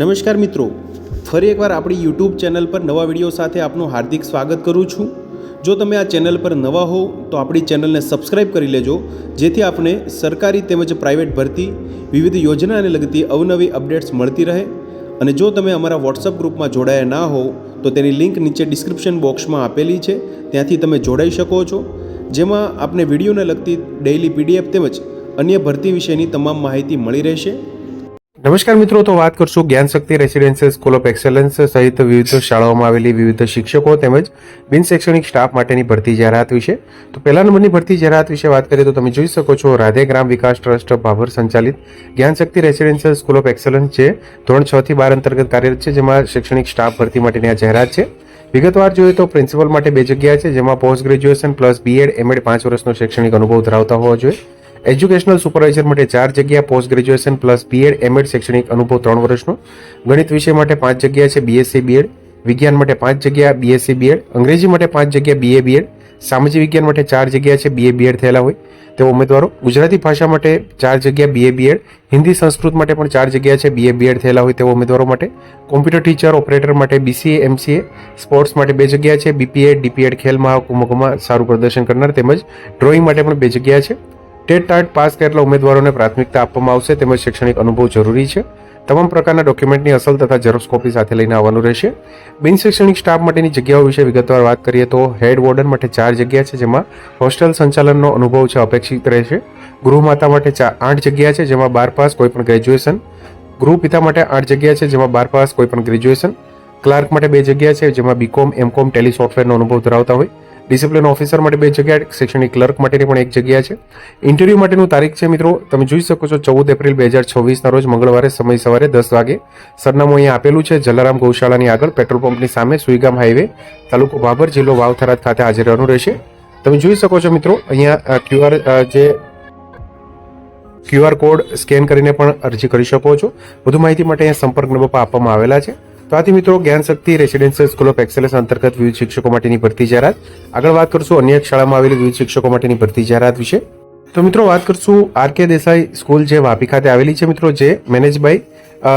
નમસ્કાર મિત્રો, ફરી એકવાર આપણી યુટ્યુબ ચેનલ પર નવા વિડીયો સાથે આપનું હાર્દિક સ્વાગત કરું છું। જો તમે આ ચેનલ પર નવા હો તો આપણી ચેનલને સબસ્ક્રાઇબ કરી લેજો, જેથી આપને સરકારી તેમજ પ્રાઇવેટ ભરતી વિવિધ યોજનાને લગતી અવનવી અપડેટ્સ મળતી રહે। અને જો તમે અમારા વોટ્સઅપ ગ્રુપમાં જોડાયા ના હો તો તેની લિંક નીચે ડિસ્ક્રિપ્શન બોક્સમાં આપેલી છે, ત્યાંથી તમે જોડાઈ શકો છો, જેમાં આપને વિડીયોને લગતી ડેઇલી પીડીએફ તેમજ અન્ય ભરતી વિશેની તમામ માહિતી મળી રહેશે। નમસ્કાર મિત્રો, તો વાત કરશું જ્ઞાન શક્તિ રેસિડેન્શિયલ સ્કૂલ ઓફ એક્સેલન્સ સહિત વિવિધ શાળાઓમાં આવેલી વિવિધ શિક્ષકો તેમજ બિન શૈક્ષણિક સ્ટાફ માટેની ભરતી જાહેરાત વિશે। તો પહેલા નંબરની ભરતી જાહેરાત વિશે વાત કરીએ તો તમે જોઈ શકો છો, રાધે ગ્રામ વિકાસ ટ્રસ્ટ ભાભર સંચાલિત જ્ઞાન શક્તિ રેસિડેન્શિયલ સ્કૂલ ઓફ એક્સેલન્સ જે ધોરણ 6 થી 12 અંતર્ગત કાર્યરત છે, જેમાં શૈક્ષણિક સ્ટાફ ભરતી માટેની આ જાહેરાત છે। વિગતવાર જોઈએ તો પ્રિન્સિપલ માટે 2 જગ્યા છે, જેમાં post graduation plus B Ed M Ed 5 વર્ષનો શૈક્ષણિક અનુભવ ધરાવતા હોવો જોઈએ। એજ્યુકેશનલ સુપરવાઇઝર માટે 4 જગ્યા, post graduation plus B Ed M Ed શૈક્ષણિક અનુભવ 3 વર્ષનો। ગણિત વિષય માટે 5 જગ્યા છે, બીએસસી બીએડ। વિજ્ઞાન માટે 5 જગ્યા, બીએસસી બીએડ। અંગ્રેજી માટે 5 જગ્યા, બીએ બીએડ। સામાજિક વિજ્ઞાન માટે 4 જગ્યા છે, બીએ બીએડ થયેલા હોય તેવા ઉમેદવારો। ગુજરાતી ભાષા માટે 4 જગ્યા, બીએ બીએડ। હિન્દી સંસ્કૃત માટે પણ 4 જગ્યા છે, બીએ બીએડ થયેલા હોય તેવા ઉમેદવારો માટે। કોમ્પ્યુટર ટીચર ઓપરેટર માટે બીસીએ એમસીએ। સ્પોર્ટ્સ માટે 2 જગ્યા છે, બીપીએડ ડીપીએડ ખેલ મહાકુંભમાં સારું પ્રદર્શન કરનાર તેમજ ડ્રોઈંગ માટે પણ 2 જગ્યા છે। ટેટ ટાટ પાસ કરેલા ઉમેદવારોને પ્રાથમિકતા આપવામાં આવશે તેમજ શૈક્ષણિક અનુભવ જરૂરી છે। તમામ પ્રકારના ડોક્યુમેન્ટની અસલ તથા ઝેરોક્સ કોપી સાથે લઈને આવવાનું રહેશે। બિન શૈક્ષણિક સ્ટાફ માટેની જગ્યાઓ વિશે વિગતવાર વાત કરીએ તો હેડ વોર્ડન માટે 4 જગ્યા છે, જેમાં હોસ્ટેલ સંચાલનનો અનુભવ છે અપેક્ષિત રહેશે। ગૃહમાતા માટે 8 જગ્યા છે, જેમાં 12 પાસ કોઈપણ ગ્રેજ્યુએશન। ગૃહપિતા માટે 8 જગ્યા છે, જેમાં 12 પાસ કોઈપણ ગ્રેજ્યુએશન। ક્લાર્ક માટે 2 જગ્યા છે, જેમાં બીકોમ એમકોમ ટેલી સોફ્ટવેરનો અનુભવ ધરાવતા હોય। ડિસિપ્લિન ઓફિસર માટે 2 જગ્યા, શૈક્ષણિક ક્લર્ક માટેની પણ 1 જગ્યા છે। ઇન્ટરવ્યૂ માટેનું તારીખ છે મિત્રો, તમે જોઈ શકો છો 14 એપ્રિલ 2026 ના રોજ મંગળવારે, સમય સવારે 10 વાગે। સરનામું અહીંયા આપેલું છે, જલારામ ગૌશાળાની આગળ પેટ્રોલ પંપની સામે, સુઈગામ હાઈવે, તાલુકો ભાભર, જિલ્લો વાવ થરાદ ખાતે હાજર રહેવાનું રહેશે। તમે જોઈ શકો છો મિત્રો, અહીંયા ક્યુઆર કોડ સ્કેન કરીને પણ અરજી કરી શકો છો। વધુ માહિતી માટે અહીંયા સંપર્ક નંબર પર આપવામાં આવેલા છે। તો આથી મિત્રો, જ્ઞાન શક્તિ રેસિડેન્શિયલ સ્કૂલ ઓફ એક્સેલન્સ અંતર્ગત વિવિધ શિક્ષકો માટેની ભરતી જાહેરાત। આગળ વાત કરશું અન્ય એક શાળામાં આવેલી વિવિધ શિક્ષકો માટેની ભરતી જાહેરાત વિશે। તો મિત્રો, વાત કરશું આરકે દેસાઈ સ્કૂલ જે વાપી ખાતે આવેલી છે મિત્રો, જે મેનેજ બાય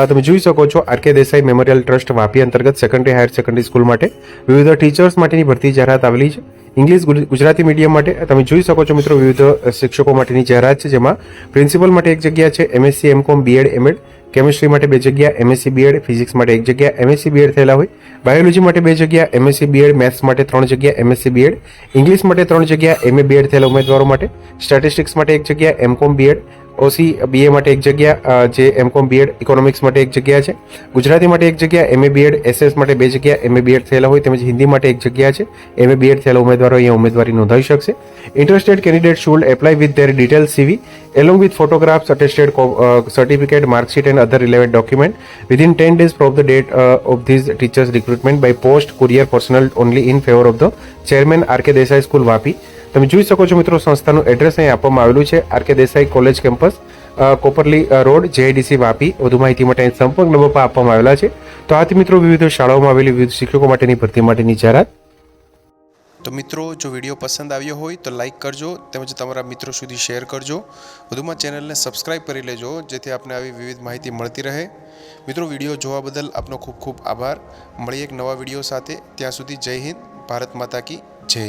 તમે જોઈ શકો છો આરકે દેસાઈ મેમોરિયલ ટ્રસ્ટ વાપી અંતર્ગત સેકન્ડરી હાયર સેકન્ડરી સ્કૂલ માટે વિવિધ ટીચર્સ માટેની ભરતી જાહેરાત આવેલી છે। ઇંગ્લિશ ગુજરાતી મીડિયમ માટે તમે જોઈ શકો છો મિત્રો, વિવિધ શિક્ષકો માટેની જાહેરાત છે, જેમાં પ્રિન્સિપલ માટે 1 જગ્યા છે, MSc MCom B Ed M Ed. Chemistry માટે 2 જગ્યા, એમએસસી બીએડ। ફિઝિક્સ માટે 1 જગ્યા, એમએસસી બીએડ થયેલા હોય। બાયોલોજી માટે 2 જગ્યા, એમએસસી બીએડ। મેથ્સ માટે 3 જગ્યા, એમએસસી બીએડ। ઇંગ્લિશ માટે 3 જગ્યા, એમએ બીએડ થયેલા ઉમેદવારો માટે। સ્ટેટિસ્ટિક્સ માટે 1 જગ્યા, એમકોમ બીએડ। ઓસી બીએ માટે 1 જગ્યા, જે એમકોમ બીએડ। ઇકોનોમિક્સ માટે 1 જગ્યા છે। ગુજરાતી માટે 1 જગ્યા, એમએ બીએડ। એસએસ માટે 2 જગ્યા, એમએ બીએડ થયેલા હોય તેમજ હિન્દી માટે 1 જગ્યા છે, એમએ બીએડ થયેલા ઉમેદવારો અહીંયા ઉમેદવારી નોંધાવી શકશે। Interested candidate should apply with their detail CV along with photographs, attested certificate, mark sheet and other relevant document within 10 days from the date of this teachers recruitment by post courier personal only in favor of the chairman RK Desai school Vapi. તમે જોઈ શકો છો મિત્રો, સંસ્થાનું address અહીં આપવામાં આવેલું છે, RK Desai college campus, Koparli road, GIDC Vapi. વધુ માહિતી માટે અહીં સંપર્ક નંબર પર આપવામાં આવેલા છે। તો આથી મિત્રો, વિવિધ શાળાઓમાં આવેલી વિવિધ શિક્ષકો માટેની ભરતી માટેની જાહેરાત। તો મિત્રો, જો વિડીયો પસંદ આવ્યો હોય તો લાઇક કરજો તેમજ તમારા મિત્રો સુધી શેર કરજો। વધુમાં ચેનલને સબસ્ક્રાઇબ કરી લેજો, જેથી આપને આવી વિવિધ માહિતી મળતી રહે। મિત્રો, વિડીયો જોવા બદલ આપનો ખૂબ ખૂબ આભાર। મળીએ એક નવા વિડીયો સાથે, ત્યાં સુધી જય હિન્દ, ભારત માતા કી જય।